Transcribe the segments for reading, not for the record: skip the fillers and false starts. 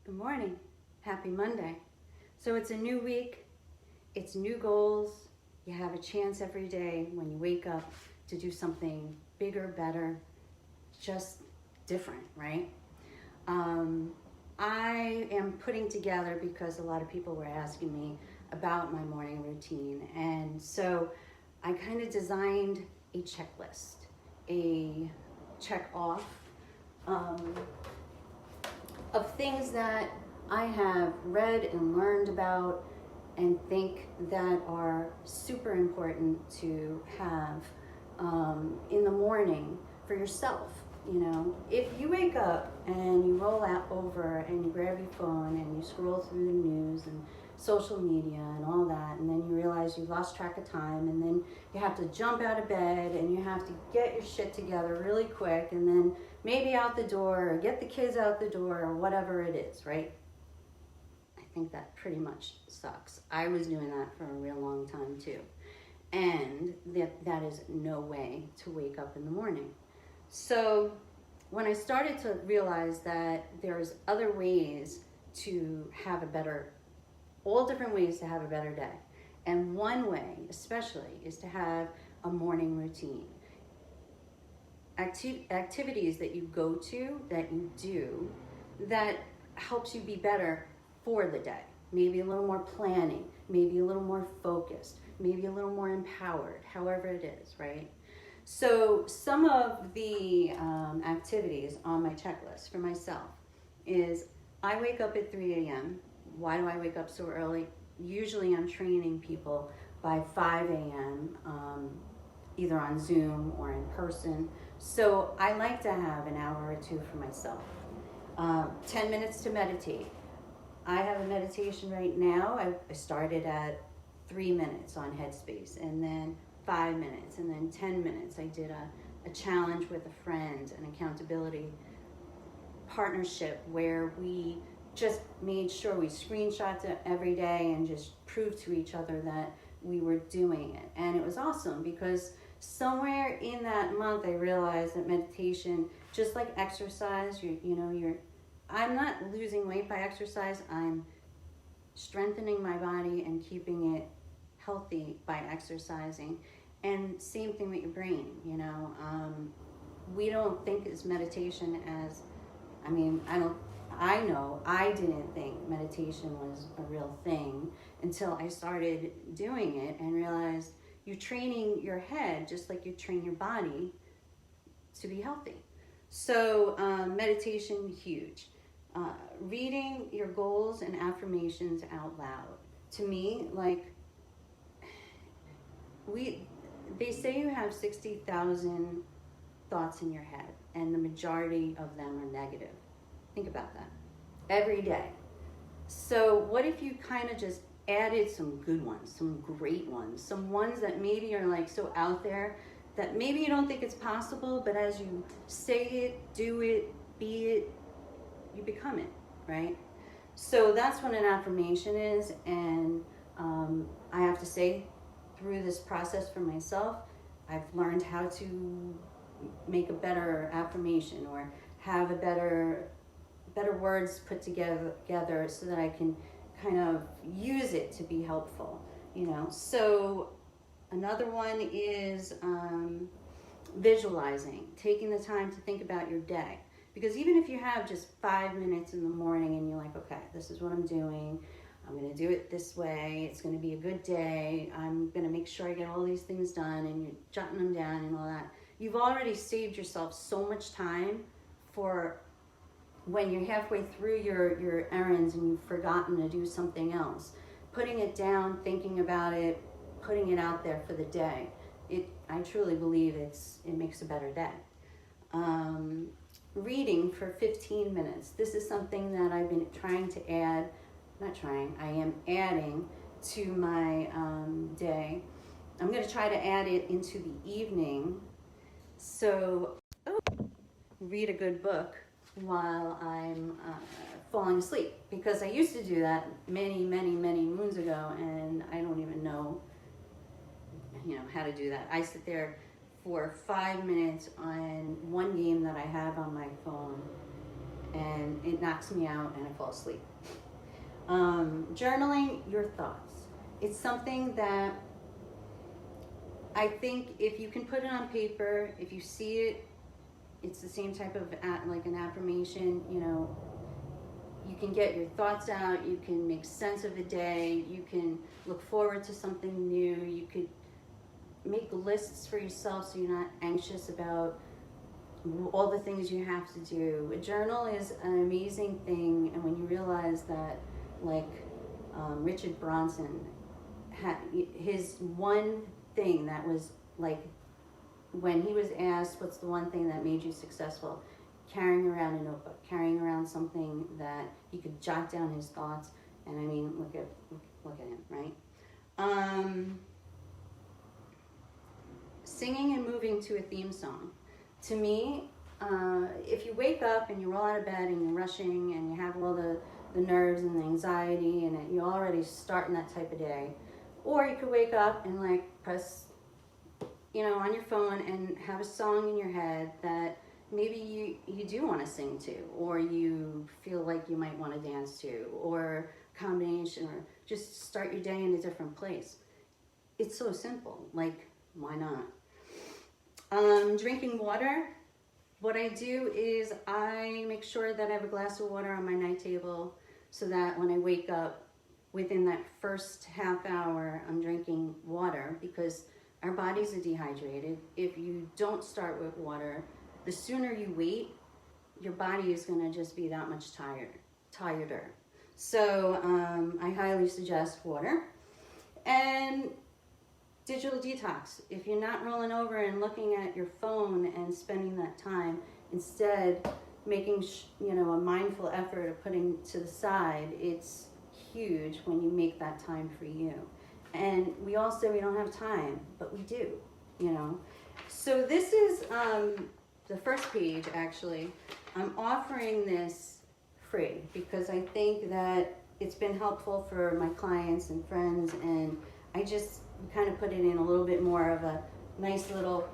Good morning. Happy Monday. So it's a new week. It's new goals. You have a chance every day when you wake up to do something bigger, better, just different, right? I am putting together because a lot of people were asking me about my morning routine. And so I kind of designed a checklist, a check off um, of things that I have read and learned about and think that are super important to have in the morning for yourself. You know, if you wake up and you roll out over and you grab your phone and you scroll through the news and social media and all that, and then you realize you've lost track of time, and then you have to jump out of bed and you have to get your shit together really quick, and then maybe out the door or get the kids out the door or whatever it is, right? I think that pretty much sucks. I was doing that for a real long time too. And that is no way to wake up in the morning. So when I started to realize that there's other ways to have a better, all different ways to have a better day. And one way especially is to have a morning routine. Activities that you go to, that you do, that helps you be better for the day. Maybe a little more planning, maybe a little more focused, maybe a little more empowered, however it is, right? So some of the activities on my checklist for myself is I wake up at 3 a.m. Why do I wake up so early? Usually I'm training people by 5 a.m. Either on Zoom or in person. So I like to have an hour or two for myself. 10 minutes to meditate. I have a meditation right now. I started at 3 minutes on Headspace, and then 5 minutes, and then 10 minutes. I did a challenge with a friend, an accountability partnership where we just made sure we screenshot it every day and just proved to each other that we were doing it. And it was awesome because somewhere in that month I realized that meditation, just like exercise, I'm not losing weight by exercise. I'm strengthening my body and keeping it healthy by exercising. And same thing with your brain, we don't think it's meditation as, I know I didn't think meditation was a real thing until I started doing it and realized you're training your head just like you train your body to be healthy. So meditation, huge. Reading your goals and affirmations out loud. To me, they say you have 60,000 thoughts in your head, and the majority of them are negative. Think about that. Every day. So what if you kind of just added some good ones, some great ones, some ones that maybe are so out there that maybe you don't think it's possible, but as you say it, do it, be it, you become it, right? So that's what an affirmation is, and I have to say, through this process for myself, I've learned how to make a better affirmation or have a better words put together so that I can kind of use it to be helpful, So another one is visualizing, taking the time to think about your day. Because even if you have just 5 minutes in the morning and you're like, okay, this is what I'm doing. I'm going to do it this way. It's going to be a good day. I'm going to make sure I get all these things done, and you're jotting them down and all that. You've already saved yourself so much time for when you're halfway through your errands and you've forgotten to do something else. Putting it down, thinking about it, putting it out there for the day. I truly believe it makes a better day. Reading for 15 minutes. This is something that I've been I am adding to my day. I'm going to try to add it into the evening. So, read a good book while I'm falling asleep. Because I used to do that many, many, many moons ago, and I don't even know, how to do that. I sit there for 5 minutes on one game that I have on my phone, and it knocks me out and I fall asleep. Journaling your thoughts. It's something that I think if you can put it on paper, if you see it, it's the same type of like an affirmation, you know, you can get your thoughts out, you can make sense of a day, you can look forward to something new, you could make lists for yourself so you're not anxious about all the things you have to do. A journal is an amazing thing, and when you realize that, like Richard Branson had his one thing that was like, when he was asked what's the one thing that made you successful, carrying around a notebook, carrying around something that he could jot down his thoughts. And I mean, look at him, right? Singing and moving to a theme song. To me, if you wake up and you roll out of bed and you're rushing and you have all the nerves and the anxiety and you're already starting that type of day, or you could wake up and like press, you know, on your phone and have a song in your head that maybe you do want to sing to, or you feel like you might want to dance to, or combination, or just start your day in a different place. It's so simple, like, why not? Drinking water. What I do is I make sure that I have a glass of water on my night table so that when I wake up, within that first half hour, I'm drinking water, because our bodies are dehydrated. If you don't start with water, the sooner you wait, your body is going to just be that much tireder. So I highly suggest water. And digital detox. If you're not rolling over and looking at your phone and spending that time, instead making a mindful effort of putting to the side, it's huge when you make that time for you. And we all say we don't have time, but we do, you know. So this is the first page, actually. I'm offering this free because I think that it's been helpful for my clients and friends, and I just kind of put it in a little bit more of a nice little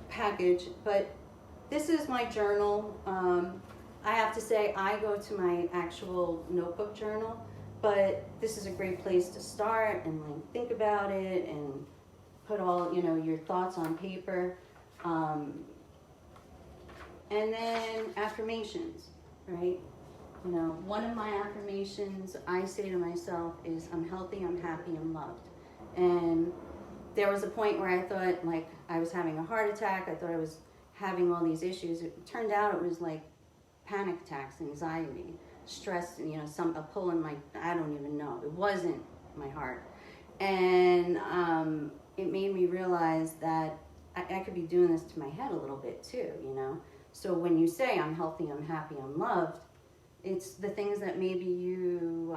package. But this is my journal. I have to say I go to my actual notebook journal, but this is a great place to start and like think about it and put all, you know, your thoughts on paper. And then affirmations, right? You know, one of my affirmations I say to myself is, I'm healthy, I'm happy, I'm loved. And there was a point where I thought like I was having a heart attack. I thought I was having all these issues. It turned out it was like panic attacks, anxiety, stress, you know, a pull in my, I don't even know. It wasn't my heart. And it made me realize that I could be doing this to my head a little bit too, you know. So when you say I'm healthy, I'm happy, I'm loved, it's the things that maybe you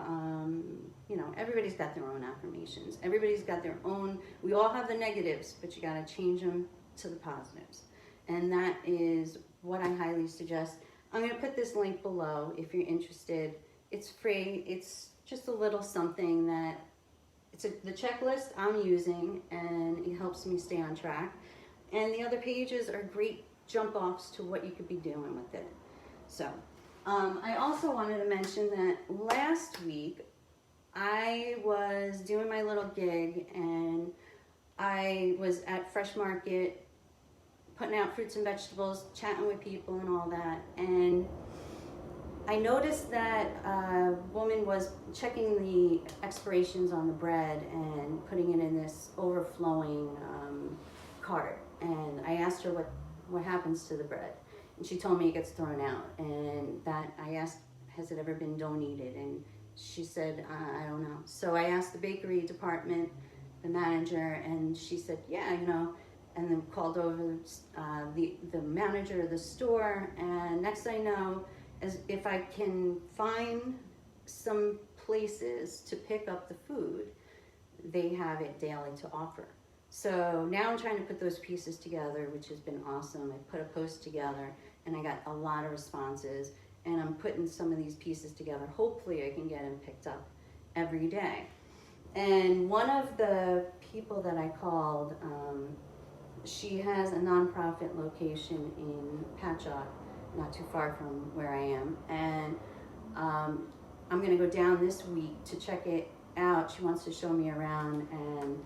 know, everybody's got their own affirmations. Everybody's got their own, we all have the negatives, but you got to change them to the positives. And that is what I highly suggest. I'm going to put this link below if you're interested. It's free. It's just a little something that, it's the checklist I'm using, and it helps me stay on track. And the other pages are great jump offs to what you could be doing with it. So I also wanted to mention that last week I was doing my little gig, and I was at Fresh Market putting out fruits and vegetables, chatting with people and all that. And I noticed that a woman was checking the expirations on the bread and putting it in this overflowing cart. And I asked her what happens to the bread. And she told me it gets thrown out. And that I asked, has it ever been donated? And she said, I don't know. So I asked the bakery department, the manager, and she said, yeah, you know, and then called over the manager of the store. And next I know, as if I can find some places to pick up the food, they have it daily to offer. So now I'm trying to put those pieces together, which has been awesome. I put a post together and I got a lot of responses, and I'm putting some of these pieces together. Hopefully I can get them picked up every day. And one of the people that I called, she has a nonprofit location in Patchogue, not too far from where I am, and I'm going to go down this week to check it out. She wants to show me around, and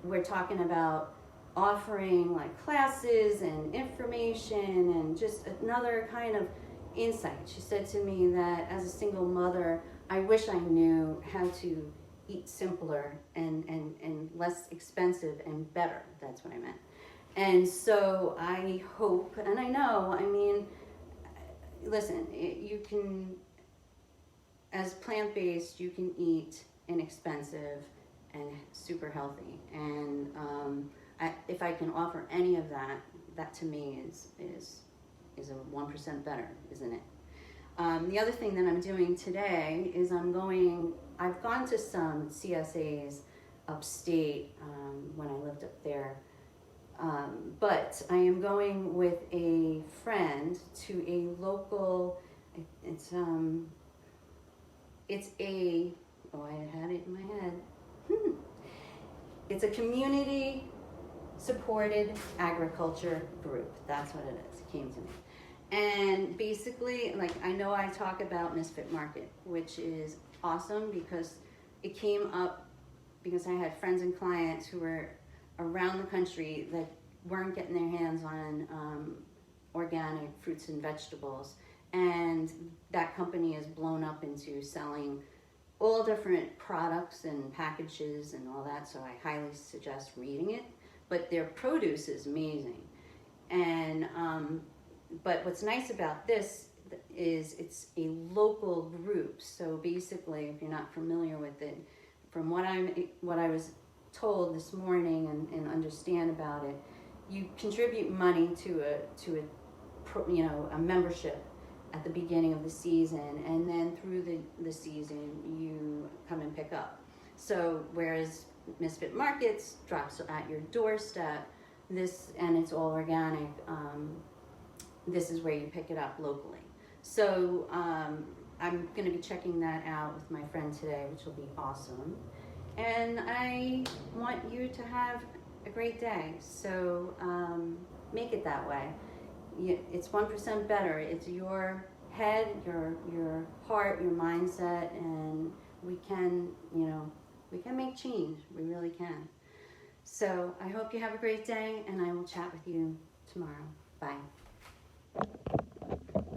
we're talking about offering like classes and information and just another kind of insight. She said to me that as a single mother, I wish I knew how to eat simpler and less expensive and better. That's what I meant. And so I hope, and I know, I mean, listen, you can, as plant-based, you can eat inexpensive and super healthy. And if I can offer any of that, that to me is a 1% better, isn't it? The other thing that I'm doing today is I've gone to some CSAs upstate when I lived up there, but I am going with a friend to a local, I had it in my head. It's a community supported agriculture group. That's what it is. It came to me. And basically, like, I know I talk about Misfit Market, which is awesome because it came up because I had friends and clients who were around the country that weren't getting their hands on organic fruits and vegetables. And that company has blown up into selling all different products and packages and all that, so I highly suggest reading it. But their produce is amazing. And but what's nice about this is it's a local group. So basically, if you're not familiar with it, from what I was told this morning and understand about it, you contribute money to a membership at the beginning of the season, and then through the season you come and pick up. So whereas Misfit Markets drops at your doorstep, and it's all organic, this is where you pick it up locally. So I'm going to be checking that out with my friend today, which will be awesome. And I want you to have a great day, so make it that way. It's 1% better. It's your head, your heart, your mindset, and we can make change. We really can. So I hope you have a great day, and I will chat with you tomorrow. Bye.